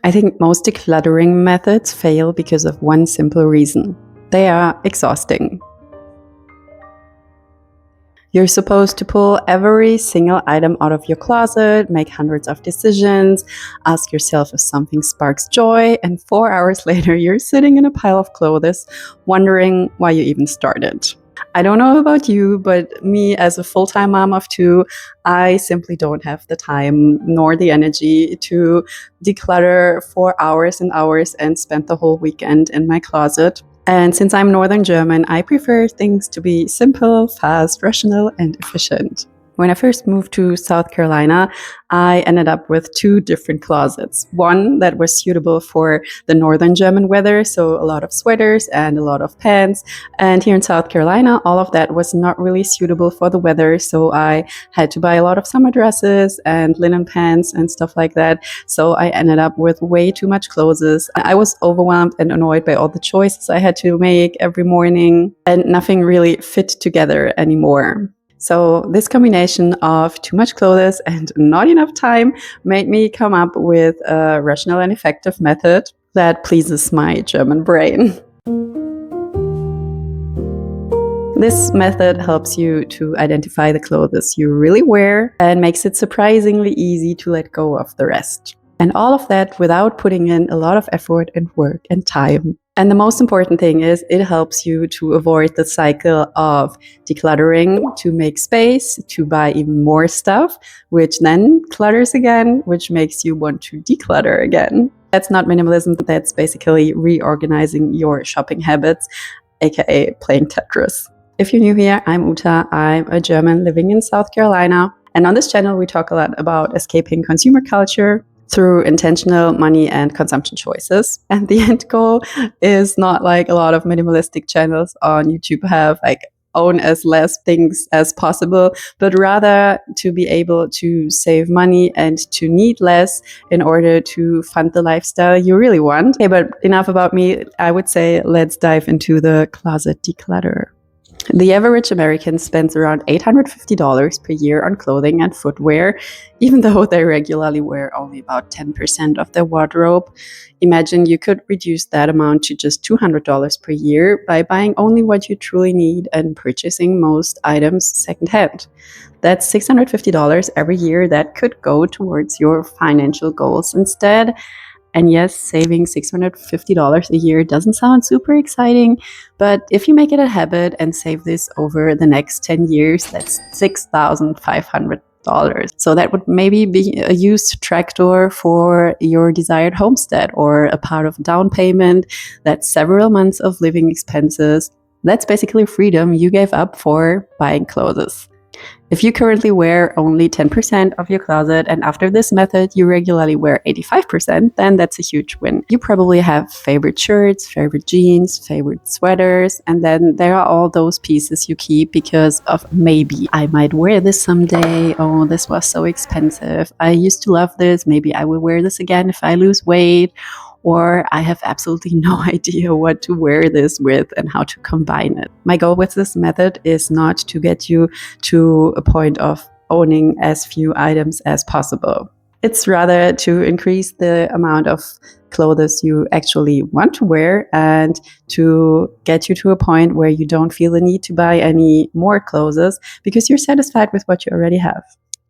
I think most decluttering methods fail because of one simple reason. They are exhausting. You're supposed to pull every single item out of your closet, make hundreds of decisions, ask yourself if something sparks joy, and 4 hours later you're sitting in a pile of clothes, wondering why you even started. I don't know about you, but me as a full-time mom of two, I simply don't have the time nor the energy to declutter for hours and hours and spend the whole weekend in my closet. And since I'm Northern German, I prefer things to be simple, fast, rational, and efficient. When I first moved to South Carolina, I ended up with 2 different closets. One that was suitable for the Northern German weather, so a lot of sweaters and a lot of pants. And here in South Carolina, all of that was not really suitable for the weather, so I had to buy a lot of summer dresses and linen pants and stuff like that. So I ended up with way too much clothes. I was overwhelmed and annoyed by all the choices I had to make every morning, and nothing really fit together anymore. So this combination of too much clothes and not enough time made me come up with a rational and effective method that pleases my German brain. This method helps you to identify the clothes you really wear and makes it surprisingly easy to let go of the rest. And all of that without putting in a lot of effort and work and time. And the most important thing is it helps you to avoid the cycle of decluttering, to make space, to buy even more stuff, which then clutters again, which makes you want to declutter again. That's not minimalism, that's basically reorganizing your shopping habits, aka playing Tetris. If you're new here, I'm Uta. I'm a German living in South Carolina. And on this channel, we talk a lot about escaping consumer culture through intentional money and consumption choices. And the end goal is not like a lot of minimalistic channels on YouTube have, like own as less things as possible, but rather to be able to save money and to need less in order to fund the lifestyle you really want. Okay, but enough about me. I would say let's dive into the closet declutter. The average American spends around $850 per year on clothing and footwear, even though they regularly wear only about 10% of their wardrobe. Imagine you could reduce that amount to just $200 per year by buying only what you truly need and purchasing most items secondhand. That's $650 every year that could go towards your financial goals instead. And yes, saving $650 a year doesn't sound super exciting, but if you make it a habit and save this over the next 10 years, that's $6,500. So that would maybe be a used tractor for your desired homestead, or a part of down payment. That's several months of living expenses. That's basically freedom you gave up for buying clothes. If you currently wear only 10% of your closet and after this method you regularly wear 85%, then that's a huge win. You probably have favorite shirts, favorite jeans, favorite sweaters, and then there are all those pieces you keep because of maybe I might wear this someday. Oh, this was so expensive. I used to love this. Maybe I will wear this again if I lose weight. Or I have absolutely no idea what to wear this with and how to combine it. My goal with this method is not to get you to a point of owning as few items as possible. It's rather to increase the amount of clothes you actually want to wear and to get you to a point where you don't feel the need to buy any more clothes because you're satisfied with what you already have.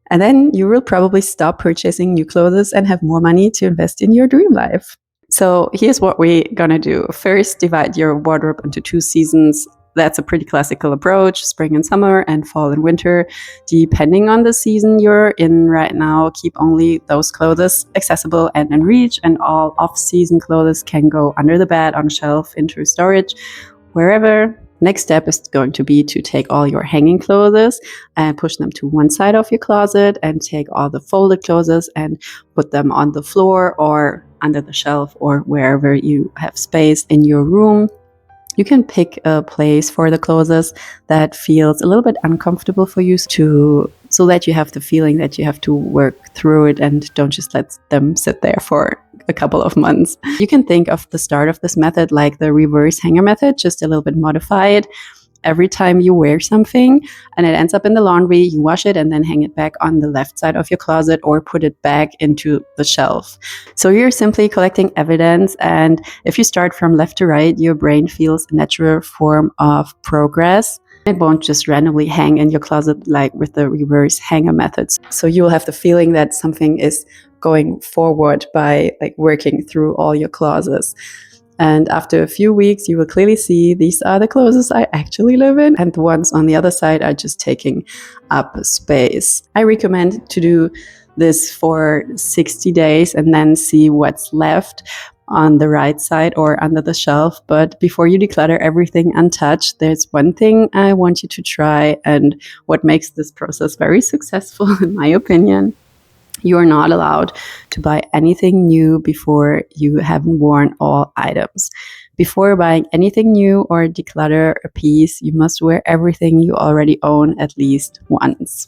And then you will probably stop purchasing new clothes and have more money to invest in your dream life. So here's what we're gonna do. First, divide your wardrobe into 2 seasons. That's a pretty classical approach, spring and summer and fall and winter. Depending on the season you're in right now, keep only those clothes accessible and in reach, and all off-season clothes can go under the bed, on a shelf, into storage, wherever. Next step is going to be to take all your hanging clothes and push them to one side of your closet, and take all the folded clothes and put them on the floor or under the shelf or wherever you have space in your room. You can pick a place for the clothes that feels a little bit uncomfortable for you so that you have the feeling that you have to work through it and don't just let them sit there for a couple of months. You can think of the start of this method like the reverse hanger method, just a little bit modified. every time you wear something and it ends up in the laundry, you wash it and then hang it back on the left side of your closet or put it back into the shelf. So you're simply collecting evidence, and if you start from left to right, your brain feels a natural form of progress. It won't just randomly hang in your closet like with the reverse hanger methods. So you'll have the feeling that something is going forward by like working through all your closets. And after a few weeks, you will clearly see these are the closets I actually live in, and the ones on the other side are just taking up space. I recommend to do this for 60 days and then see what's left on the right side or under the shelf. But before you declutter everything untouched, there's one thing I want you to try, and what makes this process very successful, in my opinion. You are not allowed to buy anything new before you haven't worn all items. Before buying anything new or declutter a piece, you must wear everything you already own at least once.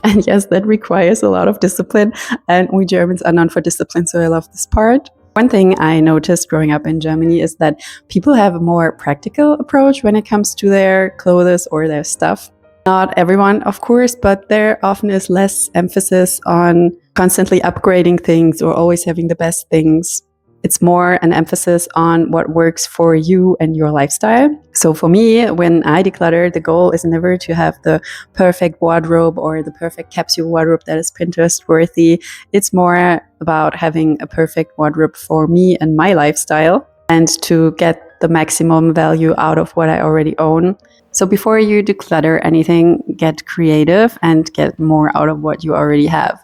And yes, that requires a lot of discipline, and we Germans are known for discipline, so I love this part. One thing I noticed growing up in Germany is that people have a more practical approach when it comes to their clothes or their stuff. Not everyone, of course, but there often is less emphasis on constantly upgrading things or always having the best things. It's more an emphasis on what works for you and your lifestyle. So for me, when I declutter, the goal is never to have the perfect wardrobe or the perfect capsule wardrobe that is Pinterest worthy. It's more about having a perfect wardrobe for me and my lifestyle, and to get the maximum value out of what I already own. So before you declutter anything, get creative and get more out of what you already have.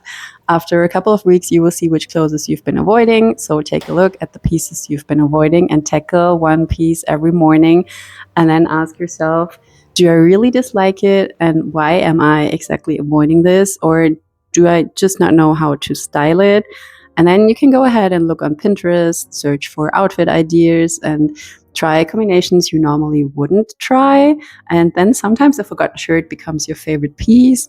After a couple of weeks, you will see which clothes you've been avoiding. So take a look at the pieces you've been avoiding and tackle one piece every morning. And then ask yourself, do I really dislike it? And why am I exactly avoiding this? Or do I just not know how to style it? And then you can go ahead and look on Pinterest, search for outfit ideas, and try combinations you normally wouldn't try. And then sometimes a forgotten shirt becomes your favorite piece.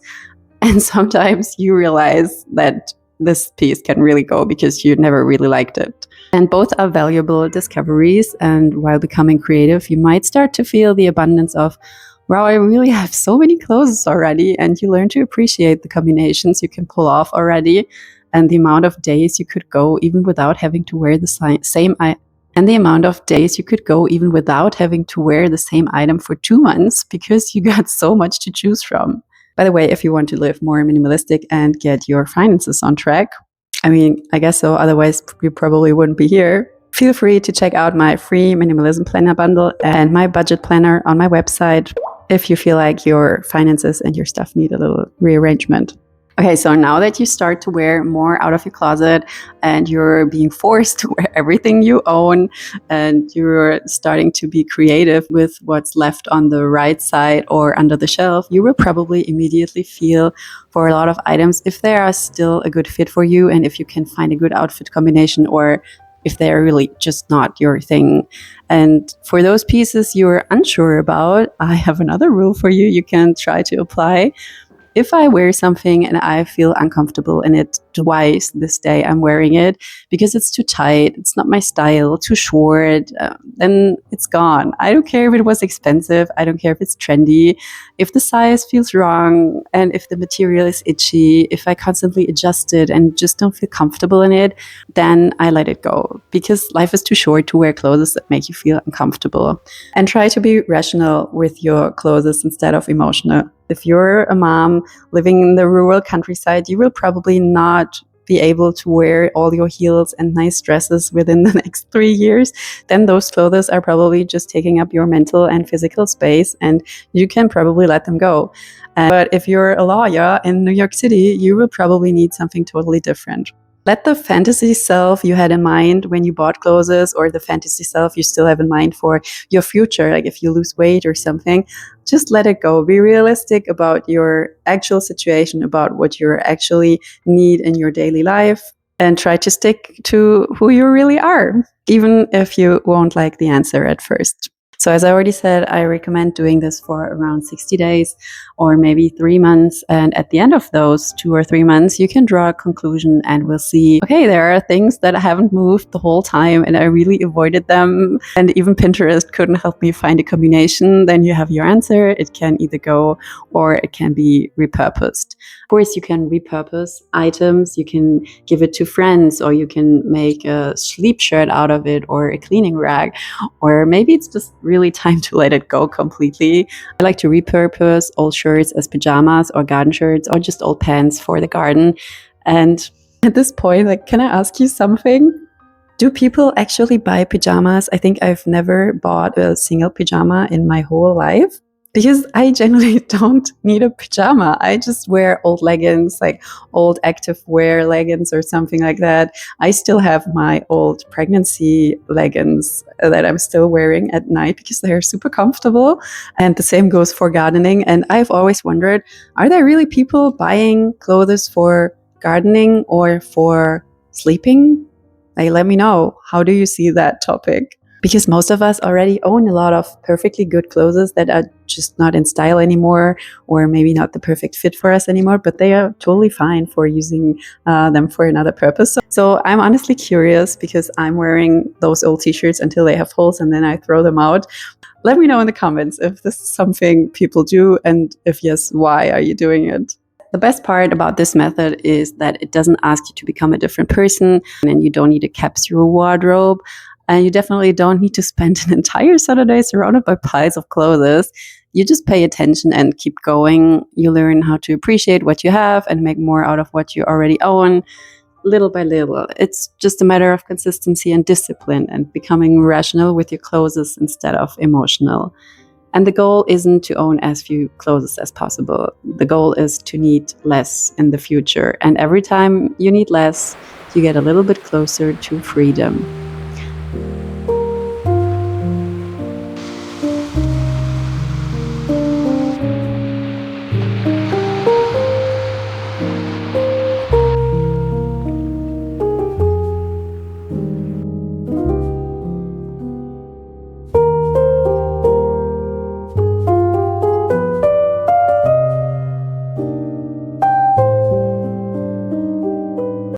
And sometimes you realize that this piece can really go because you never really liked it. And both are valuable discoveries. And while becoming creative, you might start to feel the abundance of, wow, I really have so many clothes already. And you learn to appreciate the combinations you can pull off already, and the amount of days you could go even without having to wear the same item. And the amount of days you could go even without having to wear the same item for 2 months because you got so much to choose from. By the way, if you want to live more minimalistic and get your finances on track, I mean, I guess so, otherwise you probably wouldn't be here. Feel free to check out my free minimalism planner bundle and my budget planner on my website if you feel like your finances and your stuff need a little rearrangement. Okay, so now that you start to wear more out of your closet and you're being forced to wear everything you own, and you're starting to be creative with what's left on the right side or under the shelf, you will probably immediately feel for a lot of items if they are still a good fit for you and if you can find a good outfit combination, or if they're really just not your thing. And for those pieces you're unsure about, I have another rule for you you can try to apply. If I wear something and I feel uncomfortable in it twice this day, I'm wearing it because it's too tight, it's not my style, too short, then it's gone. I don't care if it was expensive. I don't care if it's trendy. If the size feels wrong and if the material is itchy, if I constantly adjust it and just don't feel comfortable in it, then I let it go, because life is too short to wear clothes that make you feel uncomfortable. And try to be rational with your clothes instead of emotional. If you're a mom living in the rural countryside, you will probably not be able to wear all your heels and nice dresses within the next 3 years. Then those clothes are probably just taking up your mental and physical space, and you can probably let them go. But if you're a lawyer in New York City, you will probably need something totally different. Let the fantasy self you had in mind when you bought clothes, or the fantasy self you still have in mind for your future, like if you lose weight or something, just let it go. Be realistic about your actual situation, about what you actually need in your daily life, and try to stick to who you really are, even if you won't like the answer at first. So as I already said, I recommend doing this for around 60 days or maybe 3 months. And at the end of those 2 or 3 months, you can draw a conclusion and we'll see, okay, there are things that haven't moved the whole time and I really avoided them. And even Pinterest couldn't help me find a combination. Then you have your answer. It can either go or it can be repurposed. Of course, you can repurpose items. You can give it to friends, or you can make a sleep shirt out of it, or a cleaning rag, or maybe it's just really time to let it go completely. I like to repurpose old shirts as pajamas or garden shirts, or just old pants for the garden. And at this point, like, can I ask you something? Do people actually buy pajamas? I think I've never bought a single pajama in my whole life, because I generally don't need a pajama. I just wear old leggings, like old active wear leggings or something like that. I still have my old pregnancy leggings that I'm still wearing at night because they're super comfortable. And the same goes for gardening. And I've always wondered, are there really people buying clothes for gardening or for sleeping? Like, let me know. How do you see that topic? Because most of us already own a lot of perfectly good clothes that are just not in style anymore, or maybe not the perfect fit for us anymore, but they are totally fine for using them for another purpose. So I'm honestly curious, because I'm wearing those old t-shirts until they have holes and then I throw them out. Let me know in the comments if this is something people do, and if yes, why are you doing it? The best part about this method is that it doesn't ask you to become a different person, and you don't need a capsule wardrobe. And you definitely don't need to spend an entire Saturday surrounded by piles of clothes. You just pay attention and keep going. You learn how to appreciate what you have and make more out of what you already own, little by little. It's just a matter of consistency and discipline, and becoming rational with your clothes instead of emotional. And the goal isn't to own as few clothes as possible. The goal is to need less in the future. And every time you need less, you get a little bit closer to freedom.